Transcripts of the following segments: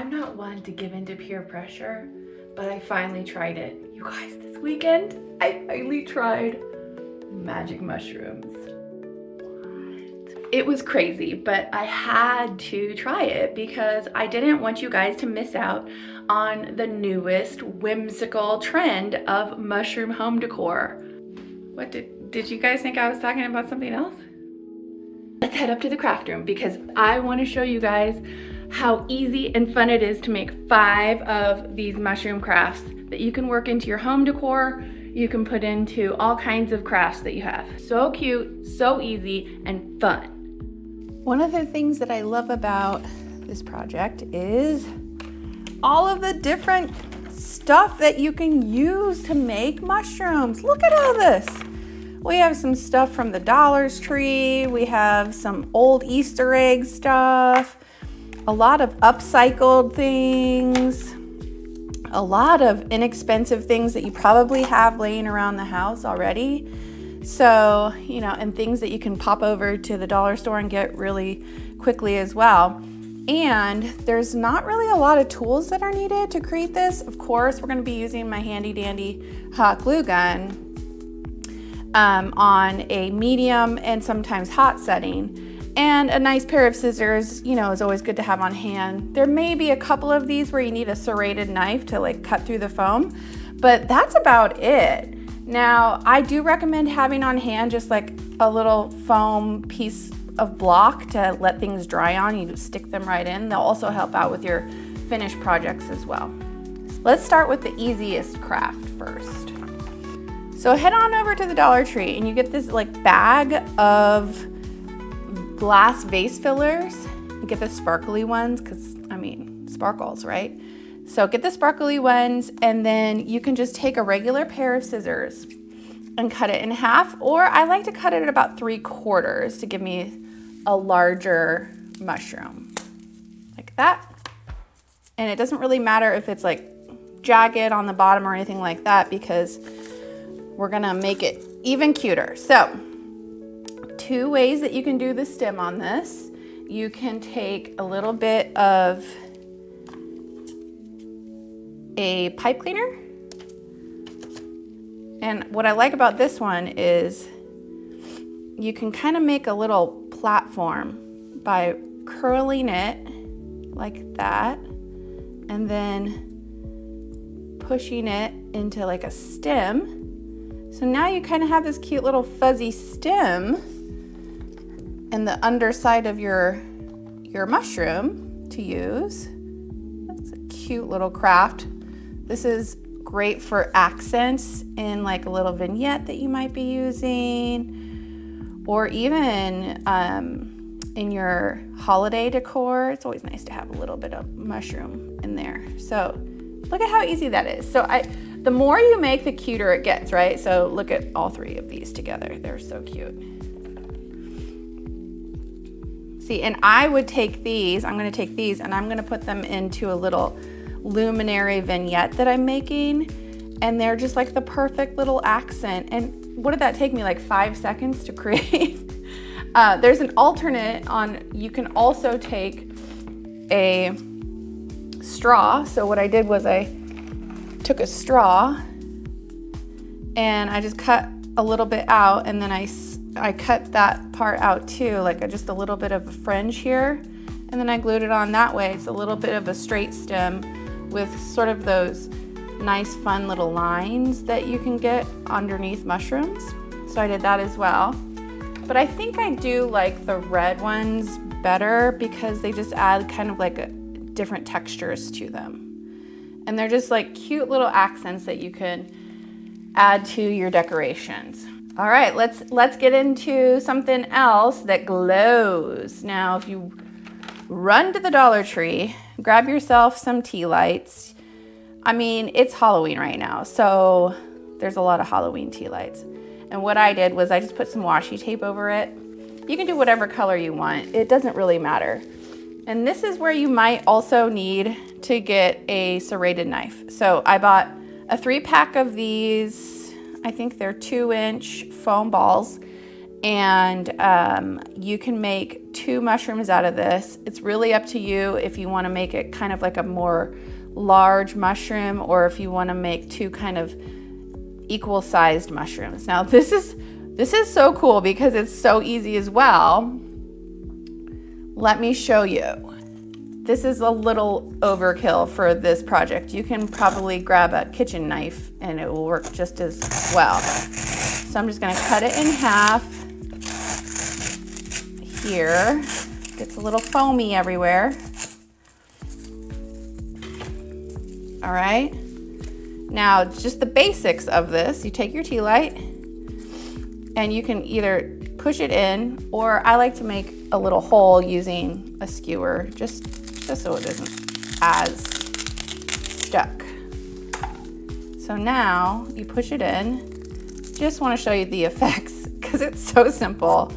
I'm not one to give in to peer pressure, but I finally tried it. You guys, this weekend, I finally tried magic mushrooms. It was crazy, but I had to try it because I didn't want you guys to miss out on the newest whimsical trend of mushroom home decor. What did you guys think I was talking about something else? Let's head up to the craft room because I want to show you guys how easy and fun it is to make 5 of these mushroom crafts that you can work into your home decor. You can put into all kinds of crafts that you have. So cute, so easy, and fun. One of the things that I love about this project is all of the different stuff that you can use to make mushrooms. Look at all this. We have some stuff from the Dollar Tree. We have some old Easter egg stuff, a lot of upcycled things, a lot of inexpensive things that you probably have laying around the house already. So, you know, and things that you can pop over to the dollar store and get really quickly as well. And there's not really a lot of tools that are needed to create this. Of course, we're going to be using my handy dandy hot glue gun on a medium and sometimes hot setting. And a nice pair of scissors, you know, is always good to have on hand. There may be a couple of these where you need a serrated knife to like cut through the foam, but that's about it. Now, I do recommend having on hand just like a little foam piece of block to let things dry on. You stick them right in. They'll also help out with your finished projects as well. Let's start with the easiest craft first. So head on over to the Dollar Tree and you get this like bag of glass vase fillers. You get the sparkly ones because, I mean, sparkles, right? So get the sparkly ones and then you can just take a regular pair of scissors and cut it in half, or I like to cut it at about 3/4 to give me a larger mushroom, like that. And it doesn't really matter if it's like jagged on the bottom or anything like that because we're gonna make it even cuter. So 2 ways that you can do the stem on this. You can take a little bit of a pipe cleaner. And what I like about this one is you can kind of make a little platform by curling it like that and then pushing it into like a stem. So now you kind of have this cute little fuzzy stem in the underside of your mushroom to use. That's a cute little craft. This is great for accents in like a little vignette that you might be using, or even in your holiday decor. It's always nice to have a little bit of mushroom in there. So look at how easy that is. So the more you make, the cuter it gets, right? So look at all 3 of these together. They're so cute. See, and I would take these, I'm gonna take these and I'm gonna put them into a little luminary vignette that I'm making, and they're just like the perfect little accent. And what did that take me, like 5 seconds to create? There's an alternate on, you can also take a straw. So what I did was I took a straw and I just cut a little bit out, and then I cut that part out too, like just a little bit of a fringe here, and then I glued it on that way. It's a little bit of a straight stem with sort of those nice fun little lines that you can get underneath mushrooms. So I did that as well. But I think I do like the red ones better because they just add kind of like different textures to them. And they're just like cute little accents that you can add to your decorations. All right, let's get into something else that glows. Now, if you run to the Dollar Tree, grab yourself some tea lights. I mean, it's Halloween right now, so there's a lot of Halloween tea lights. And what I did was I just put some washi tape over it. You can do whatever color you want. It doesn't really matter. And this is where you might also need to get a serrated knife. So I bought a 3-pack of these. I think they're 2-inch foam balls. And you can make 2 mushrooms out of this. It's really up to you if you want to make it kind of like a more large mushroom, or if you want to make 2 kind of equal sized mushrooms. Now this is so cool because it's so easy as well. Let me show you. This is a little overkill for this project. You can probably grab a kitchen knife and it will work just as well. So I'm just gonna cut it in half here. Gets a little foamy everywhere. All right. Now, just the basics of this, you take your tea light and you can either push it in, or I like to make a little hole using a skewer, just so it isn't as stuck. So now you push it in. Just want to show you the effects because it's so simple.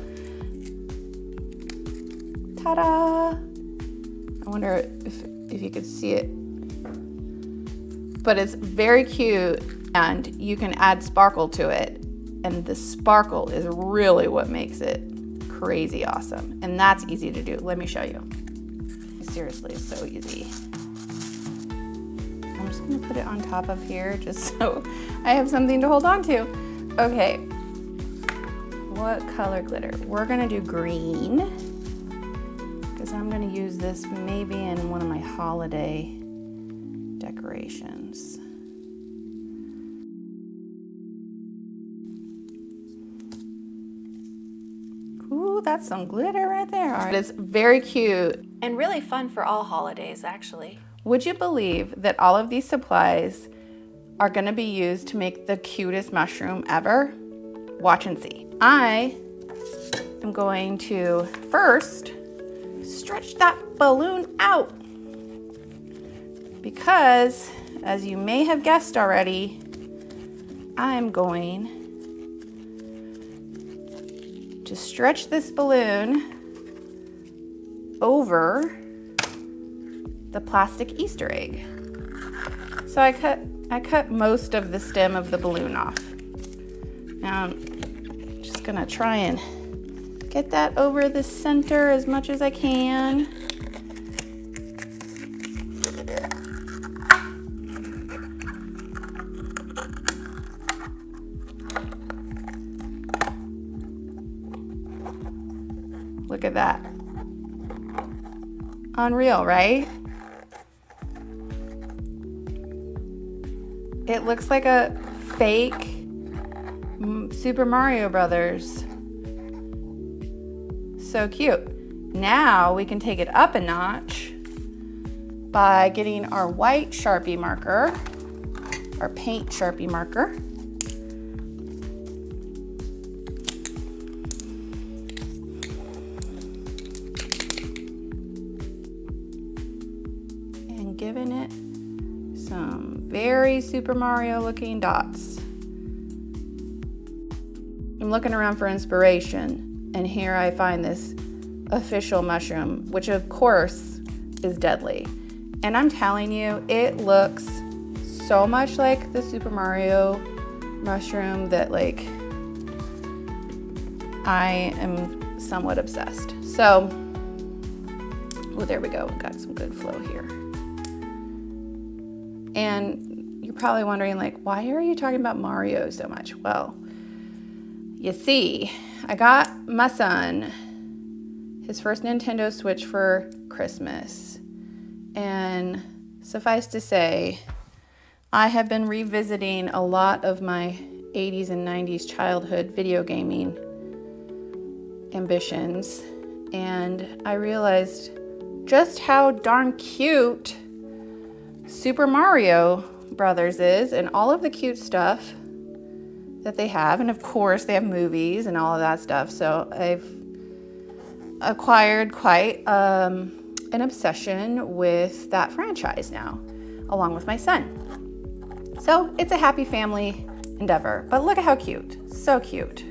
Ta-da! I wonder if you could see it. But it's very cute, and you can add sparkle to it. And the sparkle is really what makes it crazy awesome. And that's easy to do. Let me show you. Seriously, it's so easy. I'm just gonna put it on top of here just so I have something to hold on to. Okay, what color glitter? We're gonna do green because I'm gonna use this maybe in one of my holiday decorations. Ooh, that's some glitter right there. All right. It's very cute. And really fun for all holidays, actually. Would you believe that all of these supplies are gonna be used to make the cutest mushroom ever? Watch and see. I am going to first stretch that balloon out because, as you may have guessed already, I'm going to stretch this balloon over the plastic Easter egg. So I cut most of the stem of the balloon off. Now I'm just gonna try and get that over the center as much as I can. Look at that. Unreal, right? It looks like a fake Super Mario Brothers. So cute. Now we can take it up a notch by getting our white Sharpie marker, our paint Sharpie marker. And giving it some very Super Mario looking dots. I'm looking around for inspiration, and here I find this official mushroom, which of course is deadly. And I'm telling you, it looks so much like the Super Mario mushroom that like I am somewhat obsessed. So, oh, there we go. We've got some good flow here. And you're probably wondering, like, why are you talking about Mario so much? Well, you see, I got my son his first Nintendo Switch for Christmas. And suffice to say, I have been revisiting a lot of my 80s and 90s childhood video gaming ambitions. And I realized just how darn cute Super Mario Brothers is, and all of the cute stuff that they have. And of course they have movies and all of that stuff. So I've acquired quite an obsession with that franchise now, along with my son. So it's a happy family endeavor, but look at how cute, so cute.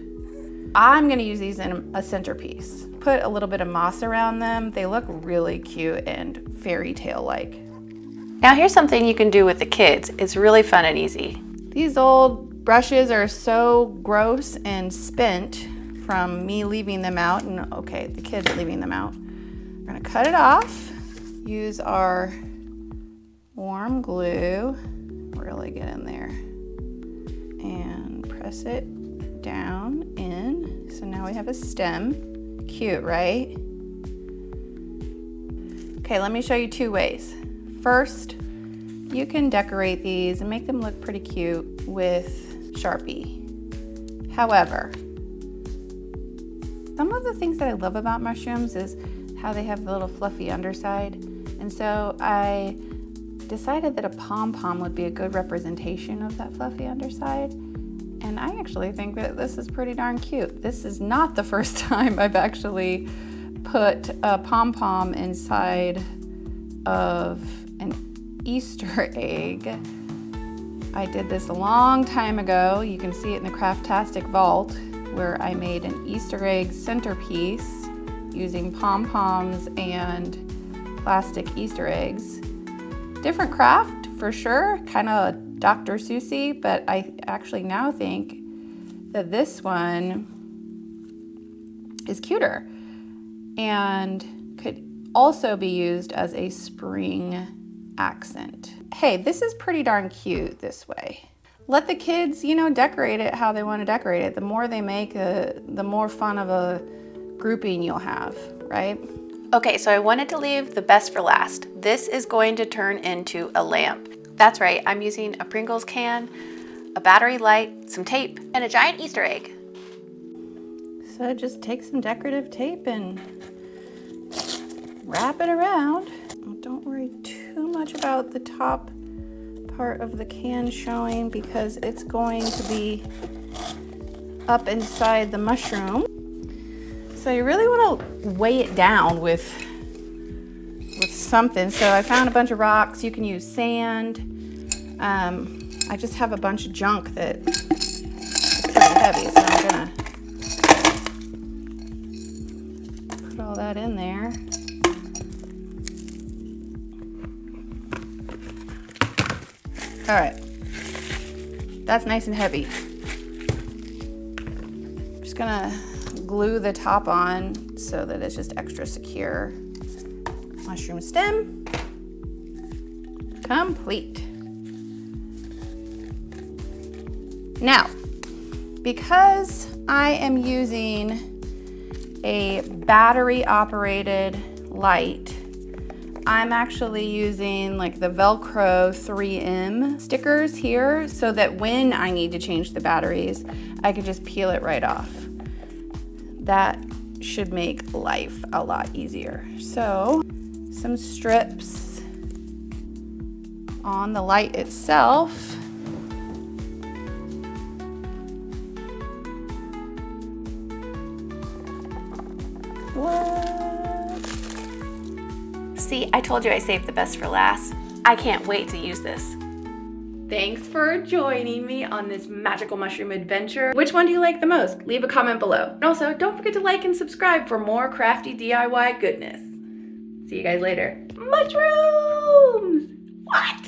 I'm gonna use these in a centerpiece. Put a little bit of moss around them. They look really cute and fairy tale-like. Now here's something you can do with the kids. It's really fun and easy. These old brushes are so gross and spent from me leaving them out, and okay, the kids leaving them out. We're gonna cut it off, use our warm glue, really get in there, and press it down in. So now we have a stem. Cute, right? Okay, let me show you two ways. First, you can decorate these and make them look pretty cute with Sharpie. However, some of the things that I love about mushrooms is how they have the little fluffy underside. And so I decided that a pom-pom would be a good representation of that fluffy underside. And I actually think that this is pretty darn cute. This is not the first time I've actually put a pom-pom inside of an Easter egg. I did this a long time ago. You can see it in the Craftastic vault, where I made an Easter egg centerpiece using pom-poms and plastic Easter eggs. Different craft for sure, kind of Dr. Seussy, but I actually now think that this one is cuter and could also be used as a spring accent. Hey, this is pretty darn cute this way. Let the kids, you know, decorate it how they want to decorate it. The more they make, the more fun of a grouping you'll have, right? Okay, so I wanted to leave the best for last. This is going to turn into a lamp. That's right, I'm using a Pringles can, a battery light, some tape, and a giant Easter egg. So just take some decorative tape and wrap it around. Don't worry too much about the top part of the can showing because it's going to be up inside the mushroom. So you really want to weigh it down with something. So I found a bunch of rocks. You can use sand. I just have a bunch of junk that is pretty heavy, so I'm gonna put all that in there. All right, that's nice and heavy. I'm just gonna glue the top on so that it's just extra secure. Mushroom stem, complete. Now, because I am using a battery operated light, I'm actually using like the Velcro 3M stickers here so that when I need to change the batteries, I can just peel it right off. That should make life a lot easier. So, some strips on the light itself. What? See, I told you I saved the best for last. I can't wait to use this. Thanks for joining me on this magical mushroom adventure. Which one do you like the most? Leave a comment below. And also, don't forget to like and subscribe for more crafty DIY goodness. See you guys later. Mushrooms! What?